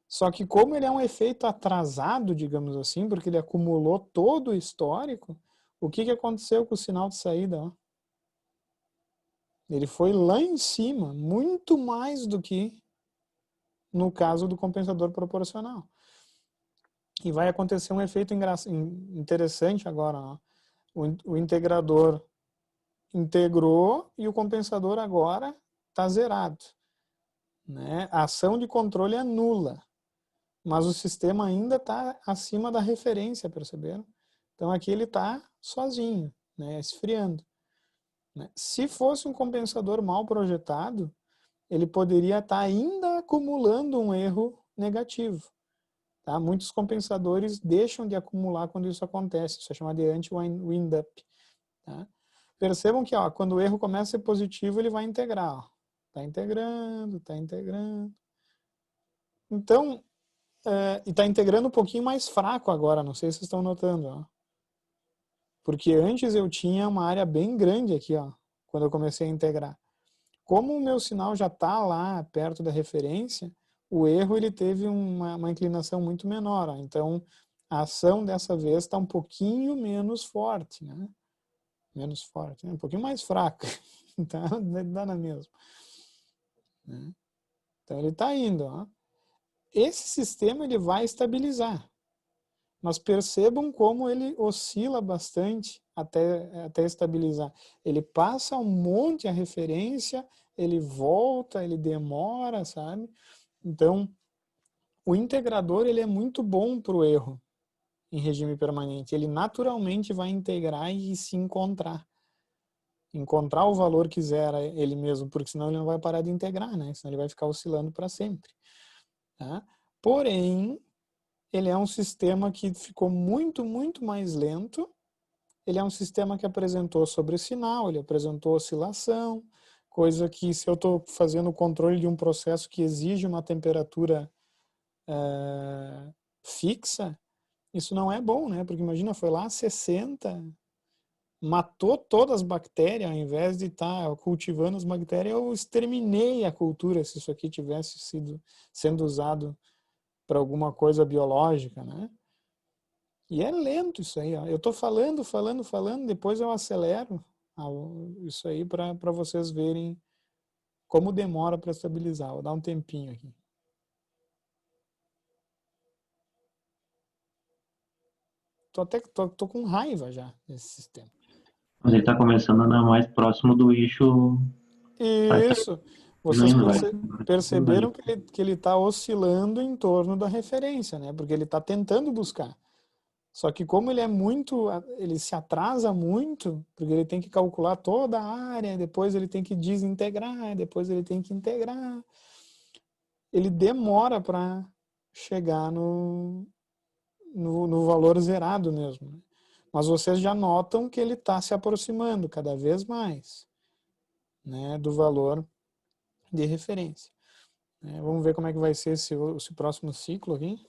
Só que como ele é um efeito atrasado, digamos assim, porque ele acumulou todo o histórico, o que aconteceu com o sinal de saída? Ó? Ele foi lá em cima, muito mais do que no caso do compensador proporcional. E vai acontecer um efeito interessante agora. Ó. O integrador integrou e o compensador agora está zerado. Né? A ação de controle é nula. Mas o sistema ainda está acima da referência, perceberam? Então aqui ele está sozinho, né, esfriando. Né? Se fosse um compensador mal projetado, ele poderia estar ainda acumulando um erro negativo. Tá? Muitos compensadores deixam de acumular quando isso acontece, isso é chamado de anti-wind-up. Tá? Percebam que ó, quando o erro começa a ser positivo, ele vai integrar. Está integrando, está integrando. Então, e está integrando um pouquinho mais fraco agora, não sei se vocês estão notando. Ó. Porque antes eu tinha uma área bem grande aqui, ó, quando eu comecei a integrar. Como o meu sinal já está lá perto da referência, o erro ele teve uma inclinação muito menor. Ó. Então, a ação dessa vez está um pouquinho menos forte. Né? Menos forte, né? Um pouquinho mais fraca. Tá? Dá na mesma. Né? Então, ele está indo. Ó. Esse sistema ele vai estabilizar. Mas percebam como ele oscila bastante até estabilizar. Ele passa um monte a referência, ele volta, ele demora, sabe? Então, o integrador ele é muito bom para o erro em regime permanente. Ele naturalmente vai integrar e se encontrar. Encontrar o valor que zera ele mesmo, porque senão ele não vai parar de integrar, né? Senão ele vai ficar oscilando para sempre. Tá? Porém, ele é um sistema que ficou muito, muito mais lento. Ele é um sistema que apresentou sobressinal, ele apresentou oscilação, coisa que se eu estou fazendo o controle de um processo que exige uma temperatura fixa, isso não é bom, né? Porque imagina, foi lá 60, matou todas as bactérias, ao invés de estar cultivando as bactérias, eu exterminei a cultura se isso aqui tivesse sendo usado para alguma coisa biológica, né? E é lento isso aí, ó. Eu estou falando, depois eu acelero isso aí para vocês verem como demora para estabilizar. Vou dar um tempinho aqui. Tô com raiva já desse sistema. Mas ele está começando a andar mais próximo do eixo. Isso. Vocês perceberam que ele está oscilando em torno da referência, né? Porque ele está tentando buscar. Só que como ele se atrasa muito, porque ele tem que calcular toda a área, depois ele tem que desintegrar, depois ele tem que integrar, ele demora para chegar no valor zerado mesmo. Né? Mas vocês já notam que ele está se aproximando cada vez mais, né, do valor de referência. Vamos ver como é que vai ser esse próximo ciclo aqui.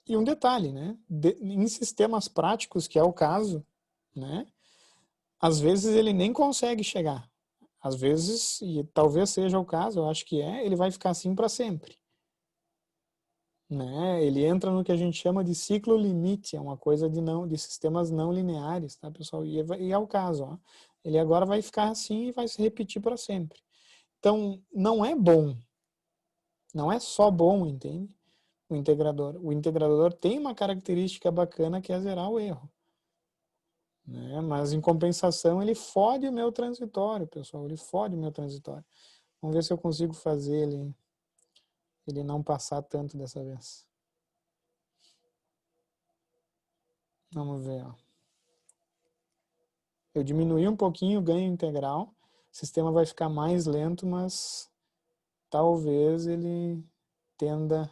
E um detalhe, né? Em sistemas práticos, que é o caso, né? Às vezes ele nem consegue chegar. Às vezes, e talvez seja o caso, eu acho que ele vai ficar assim para sempre. Né? Ele entra no que a gente chama de ciclo limite, é uma coisa de sistemas não lineares, tá, pessoal? E é o caso, ó. Ele agora vai ficar assim e vai se repetir para sempre. Então, não é bom. Não é só bom, entende? O integrador. O integrador tem uma característica bacana que é zerar o erro. Né? Mas, em compensação, ele fode o meu transitório, pessoal. Ele fode o meu transitório. Vamos ver se eu consigo fazer ele não passar tanto dessa vez. Vamos ver, ó. Eu diminuí um pouquinho o ganho integral. O sistema vai ficar mais lento, mas talvez ele tenda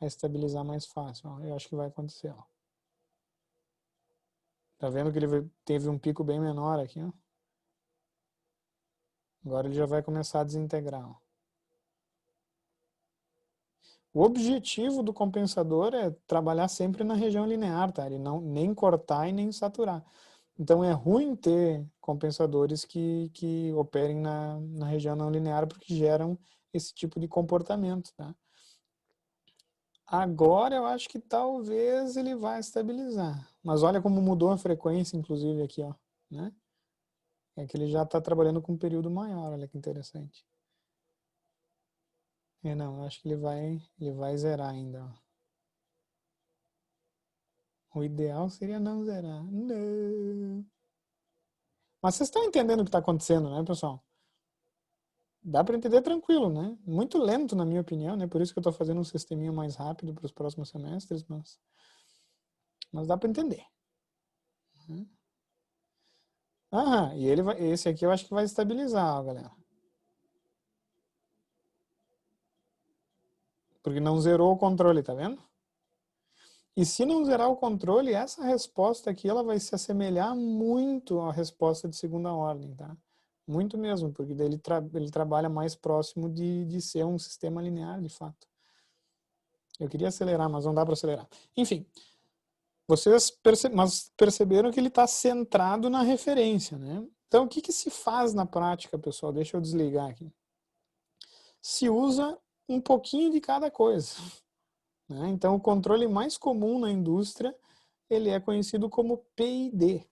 a estabilizar mais fácil. Ó, eu acho que vai acontecer. Ó. Tá vendo que ele teve um pico bem menor aqui? Ó? Agora ele já vai começar a desintegrar. Ó. O objetivo do compensador é trabalhar sempre na região linear, tá? Ele não nem cortar e nem saturar. Então é ruim ter compensadores que operem na região não linear porque geram esse tipo de comportamento, tá? Agora eu acho que talvez ele vai estabilizar. Mas olha como mudou a frequência, inclusive, aqui, ó. Né? É que ele já está trabalhando com um período maior, olha que interessante. Não, eu acho que ele vai zerar ainda, ó. O ideal seria não zerar. Não. Mas vocês estão entendendo o que está acontecendo, né, pessoal? Dá para entender tranquilo, né? Muito lento, na minha opinião, né? Por isso que eu estou fazendo um sisteminha mais rápido para os próximos semestres, mas dá para entender. E esse aqui eu acho que vai estabilizar, ó, galera. Porque não zerou o controle, tá vendo? E se não zerar o controle, essa resposta aqui ela vai se assemelhar muito à resposta de segunda ordem, tá? Muito mesmo, porque daí ele trabalha mais próximo de ser um sistema linear, de fato. Eu queria acelerar, mas não dá para acelerar. Enfim, vocês perceberam que ele está centrado na referência, né? Então, o que se faz na prática, pessoal? Deixa eu desligar aqui. Se usa um pouquinho de cada coisa. Né? Então, o controle mais comum na indústria, ele é conhecido como PID.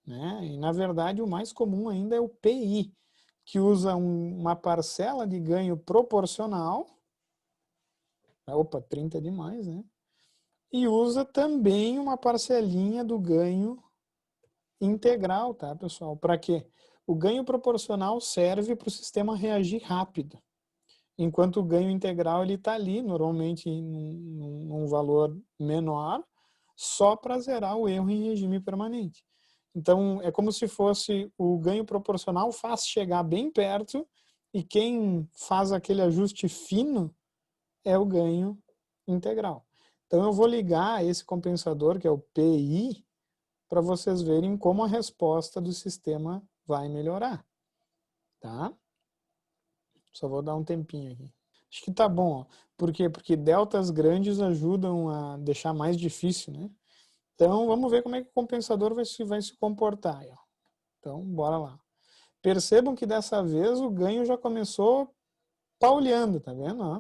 Né? E, na verdade, o mais comum ainda é o PI, que usa uma parcela de ganho proporcional. Opa, 30 é demais, né? E usa também uma parcelinha do ganho integral, tá, pessoal? Para quê? O ganho proporcional serve para o sistema reagir rápido. Enquanto o ganho integral ele está ali, normalmente num valor menor, só para zerar o erro em regime permanente. Então, é como se fosse o ganho proporcional faz chegar bem perto e quem faz aquele ajuste fino é o ganho integral. Então, eu vou ligar esse compensador, que é o PI, para vocês verem como a resposta do sistema vai melhorar. Tá? Só vou dar um tempinho aqui. Acho que tá bom. Ó. Por quê? Porque deltas grandes ajudam a deixar mais difícil, né? Então, vamos ver como é que o compensador vai se comportar. Ó. Então, bora lá. Percebam que dessa vez o ganho já começou pauleando, tá vendo? Ó?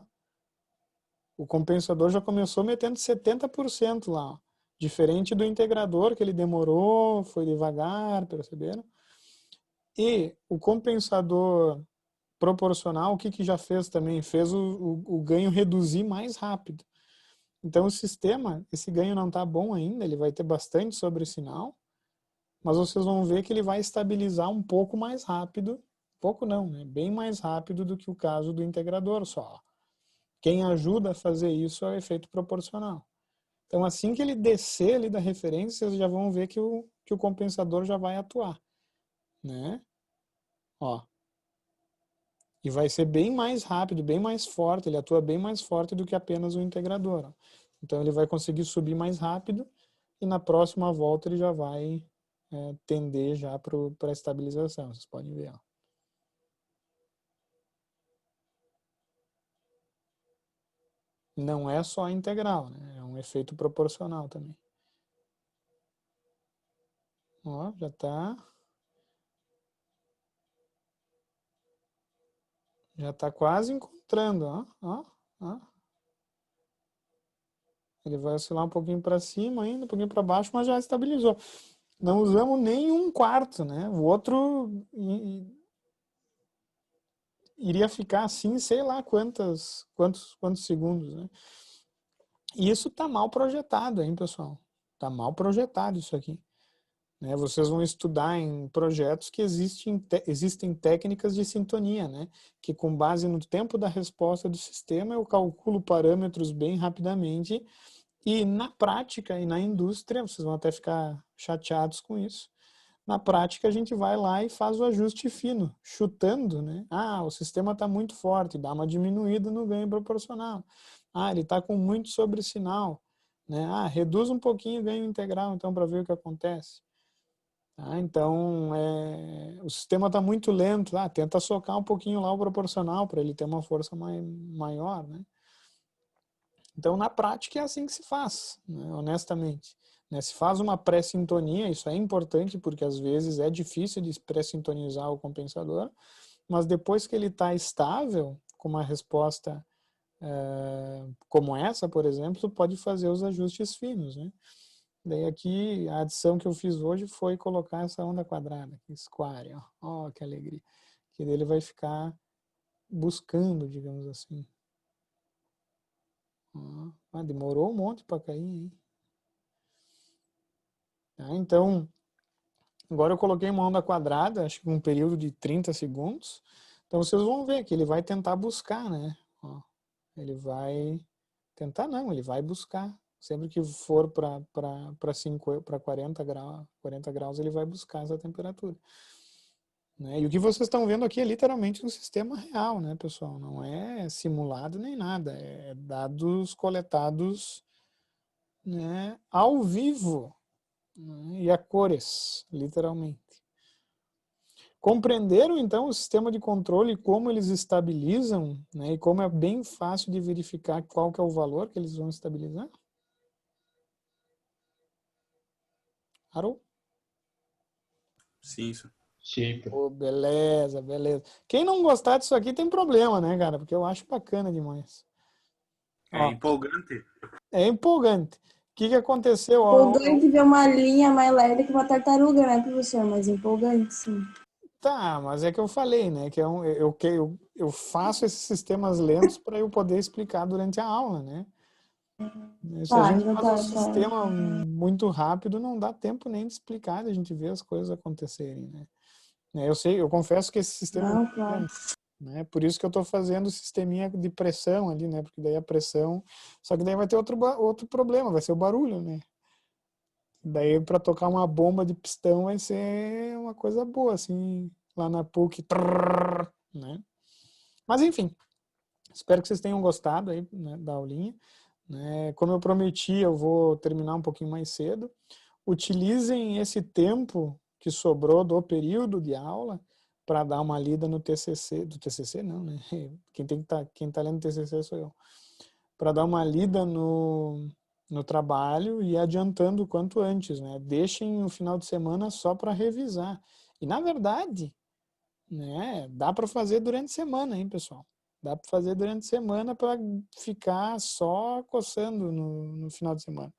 O compensador já começou metendo 70% lá. Ó. Diferente do integrador, que ele demorou, foi devagar, perceberam? E o compensador proporcional, o que já fez também? Fez o ganho reduzir mais rápido. Então o sistema, esse ganho não está bom ainda, ele vai ter bastante sobressinal, mas vocês vão ver que ele vai estabilizar um pouco mais rápido, pouco não, né? Bem mais rápido do que o caso do integrador só. Quem ajuda a fazer isso é o efeito proporcional. Então assim que ele descer ali da referência, vocês já vão ver que o compensador já vai atuar. Né? Ó. E vai ser bem mais rápido, bem mais forte, ele atua bem mais forte do que apenas o integrador. Ó. Então ele vai conseguir subir mais rápido e na próxima volta ele já vai tender já para a estabilização, vocês podem ver. Ó. Não é só integral, né? É um efeito proporcional também. Ó, já está quase encontrando, ó. Ele vai oscilar um pouquinho para cima ainda, um pouquinho para baixo, mas já estabilizou. Não usamos nem um quarto, né? O outro iria ficar assim, sei lá quantos segundos, né? E isso está mal projetado, hein, pessoal? Está mal projetado isso aqui. Né? Vocês vão estudar em projetos que existem técnicas de sintonia, né? Que com base no tempo da resposta do sistema eu calculo parâmetros bem rapidamente E na prática e na indústria, vocês vão até ficar chateados com isso, na prática a gente vai lá e faz o ajuste fino, chutando, né? Ah, o sistema está muito forte, dá uma diminuída no ganho proporcional. Ah, ele está com muito sobressinal, né? Ah, reduz um pouquinho o ganho integral, então, para ver o que acontece. Tá? Então, o sistema está muito lento, tenta socar um pouquinho lá o proporcional para ele ter uma força maior, né? Então, na prática, é assim que se faz, né, honestamente. Né, se faz uma pré-sintonia, isso é importante, porque às vezes é difícil de pré-sintonizar o compensador, mas depois que ele está estável, com uma resposta como essa, por exemplo, tu pode fazer os ajustes finos. Né? Daí aqui, a adição que eu fiz hoje foi colocar essa onda quadrada, aqui, square, ó, que alegria. Que daí ele vai ficar buscando, digamos assim. Demorou um monte para cair, hein? Tá, então, agora eu coloquei uma onda quadrada, acho que um período de 30 segundos. Então vocês vão ver que ele vai tentar buscar, né? Ó, ele vai tentar não, ele vai buscar. Sempre que for para 40 graus, ele vai buscar essa temperatura. Né? E o que vocês estão vendo aqui é literalmente um sistema real, né, pessoal? Não é simulado nem nada. É dados coletados, né, ao vivo, né, e a cores, literalmente. Compreenderam, então, o sistema de controle e como eles estabilizam, né, e como é bem fácil de verificar qual que é o valor que eles vão estabilizar? Arou? Sim, isso. Sim, Oh, beleza, beleza. Quem não gostar disso aqui tem problema, né, cara? Porque eu acho bacana demais. É Ó, empolgante. é empolgante. O que aconteceu? Empolgante ver uma linha mais leve que uma tartaruga, né, professor? Mas empolgante, sim. Tá, mas é que eu falei, né? Que eu faço esses sistemas lentos para eu poder explicar durante a aula, né? Se a Tá, gente então faz um tá. sistema muito rápido, não dá tempo nem de explicar, de a gente ver as coisas acontecerem, né? Eu confesso que esse sistema é Não, muito claro. grande, né? Por isso que eu estou fazendo o sisteminha de pressão ali, né? Porque daí a pressão, só que daí vai ter outro problema, vai ser o barulho, né? Daí para tocar uma bomba de pistão vai ser uma coisa boa, assim, lá na PUC, trrr, né? Mas enfim, espero que vocês tenham gostado aí, né, da aulinha. Né? Como eu prometi, eu vou terminar um pouquinho mais cedo. Utilizem esse tempo que sobrou do período de aula para dar uma lida no TCC, do TCC não, né? Quem tá lendo TCC sou eu. Para dar uma lida no trabalho e adiantando o quanto antes, né? Deixem o final de semana só para revisar. E na verdade, né, dá para fazer durante a semana, hein, pessoal? Dá para fazer durante a semana para ficar só coçando no final de semana.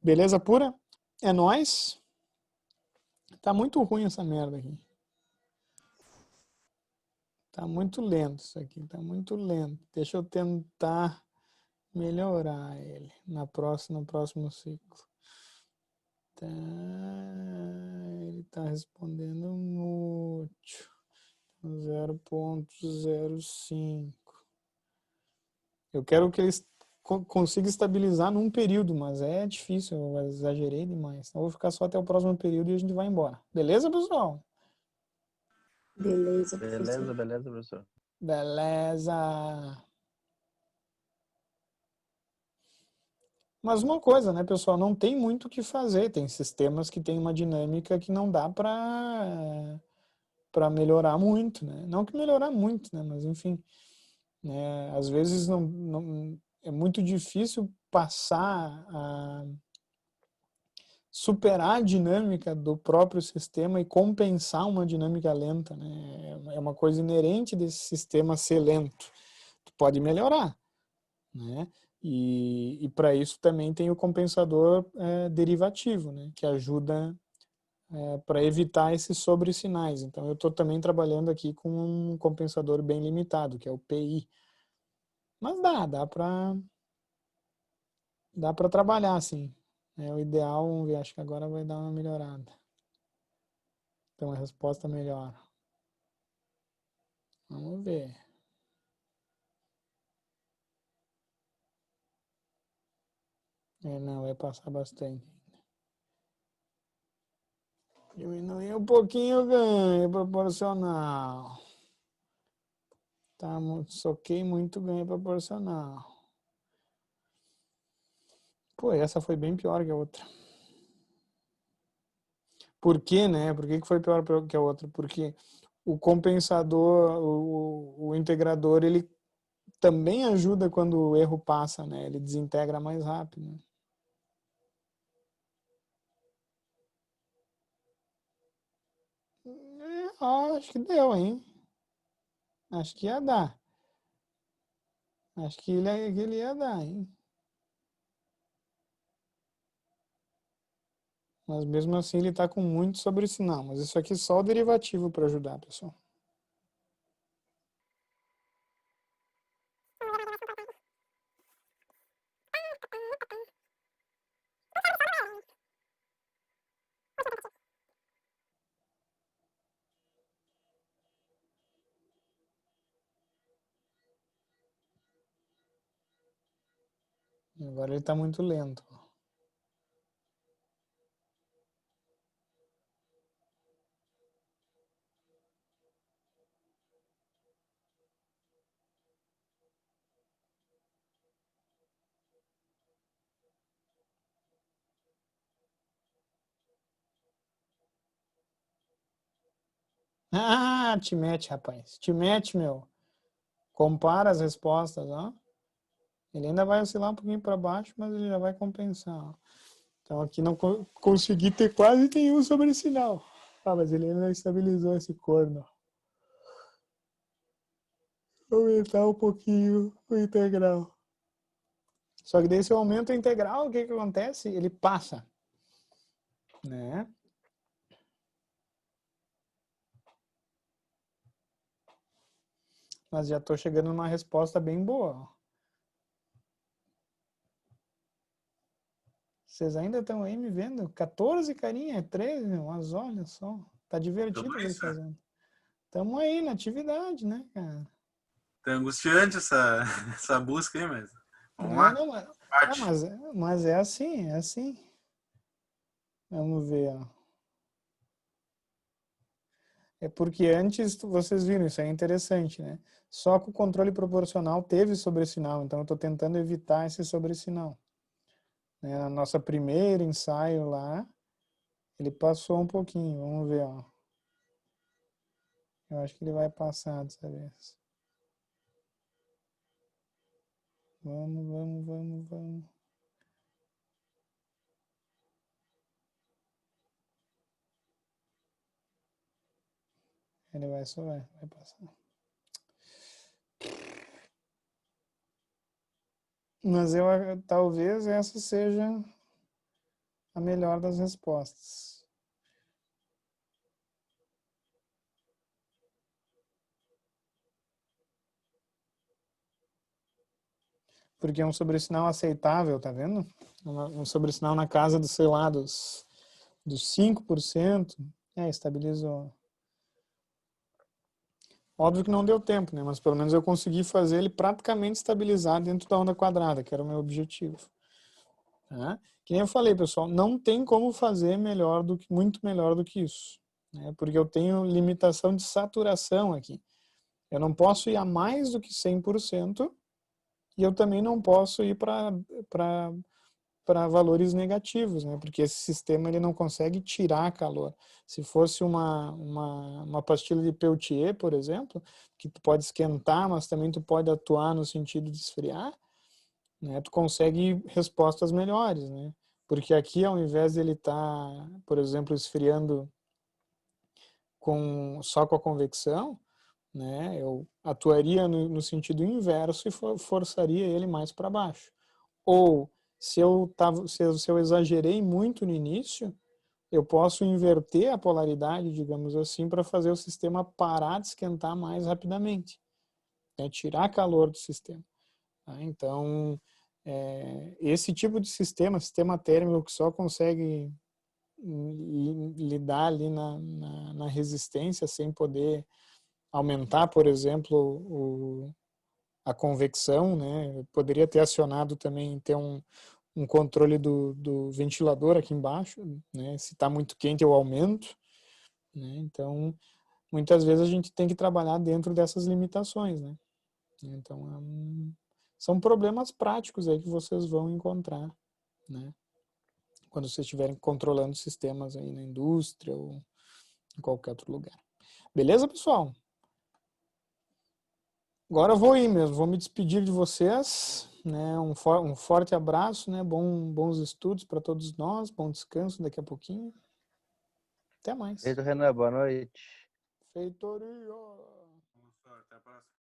Beleza pura? É nóis? Tá muito ruim essa merda aqui. Tá muito lento isso aqui, tá muito lento. Deixa eu tentar melhorar ele no próximo ciclo. Tá, ele tá respondendo mútil. 0,05. Eu quero que ele consiga estabilizar num período, mas é difícil, eu exagerei demais. Então, eu vou ficar só até o próximo período e a gente vai embora. Beleza, pessoal? Beleza, professor. Beleza, professor. Beleza. Mas uma coisa, né, pessoal, não tem muito o que fazer. Tem sistemas que tem uma dinâmica que não dá para melhorar muito, né? Não que melhorar muito, né, mas enfim, né, às vezes não é muito difícil passar a superar a dinâmica do próprio sistema e compensar uma dinâmica lenta, né? É uma coisa inerente desse sistema ser lento. Tu pode melhorar, né? E para isso também tem o compensador derivativo, né? Que ajuda para evitar esses sobressinais. Então eu estou também trabalhando aqui com um compensador bem limitado, que é o PI. Mas dá para trabalhar assim. É o ideal, vamos ver, acho que agora vai dar uma melhorada. Então a resposta melhora. Vamos ver. Não, vai passar bastante. Diminuir um pouquinho o ganho proporcional. Tá, soquei muito ganho proporcional. Pô, essa foi bem pior que a outra. Por quê, né? Por que foi pior que a outra? Porque o compensador, o integrador, ele também ajuda quando o erro passa, né? Ele desintegra mais rápido. Né? Acho que deu, hein? Acho que ia dar. Acho que ele ia dar, hein? Mas mesmo assim ele está com muito sobresinal. Mas isso aqui é só o derivativo para ajudar, pessoal. Agora ele está muito lento. Ah, te mete, rapaz. Te mete, meu. Compara as respostas, ó. Ele ainda vai oscilar um pouquinho para baixo, mas ele já vai compensar. Ó. Então aqui não consegui ter quase nenhum sobresinal. Ah, mas ele ainda estabilizou esse corno. Vou aumentar um pouquinho o integral. Só que daí se eu aumento a integral, o que acontece? Ele passa. Né? Mas já estou chegando numa resposta bem boa. Vocês ainda estão aí me vendo? 14 carinha, 13, mas olha só. Tá divertido vocês fazendo. Estamos aí na atividade, né, cara? Tá angustiante essa busca aí, mas vamos lá. Não, mas é assim, é assim. Vamos ver, ó. É porque antes, vocês viram, isso é interessante, né? Só que o controle proporcional teve sobresinal, então eu estou tentando evitar esse sobresinal. Né? Na nossa primeiro ensaio lá, ele passou um pouquinho, vamos ver, ó. Eu acho que ele vai passar dessa vez. Vamos. Ele vai passar. Mas talvez essa seja a melhor das respostas. Porque é um sobresinal aceitável, tá vendo? Um sobresinal na casa dos, sei lá, dos 5%. Estabilizou. Óbvio que não deu tempo, né? Mas pelo menos eu consegui fazer ele praticamente estabilizar dentro da onda quadrada, que era o meu objetivo. Tá? Que nem eu falei, pessoal, não tem como fazer muito melhor do que isso. Né? Porque eu tenho limitação de saturação aqui. Eu não posso ir a mais do que 100%. E eu também não posso ir para valores negativos, né? Porque esse sistema ele não consegue tirar calor. Se fosse uma pastilha de Peltier, por exemplo, que tu pode esquentar, mas também tu pode atuar no sentido de esfriar, né? Tu consegue respostas melhores, né? Porque aqui, ao invés de ele estar, por exemplo, esfriando só com a convecção, né? Eu atuaria no sentido inverso e forçaria ele mais para baixo. Ou se eu exagerei muito no início, eu posso inverter a polaridade, digamos assim, para fazer o sistema parar de esquentar mais rapidamente, né? Tirar calor do sistema. Tá? Então, esse tipo de sistema térmico que só consegue lidar ali na resistência sem poder aumentar, por exemplo, a convecção, né? Eu poderia ter acionado também, ter um controle do ventilador aqui embaixo, né? Se está muito quente eu aumento, né? Então, muitas vezes a gente tem que trabalhar dentro dessas limitações, né? Então, são problemas práticos aí que vocês vão encontrar, né? Quando vocês estiverem controlando sistemas aí na indústria ou em qualquer outro lugar. Beleza, pessoal? Agora eu vou ir mesmo, vou me despedir de vocês, né? Um forte abraço, né? Bons estudos para todos nós, bom descanso daqui a pouquinho. Até mais. Feito, Renan, boa noite. Feitoria! Até a próxima.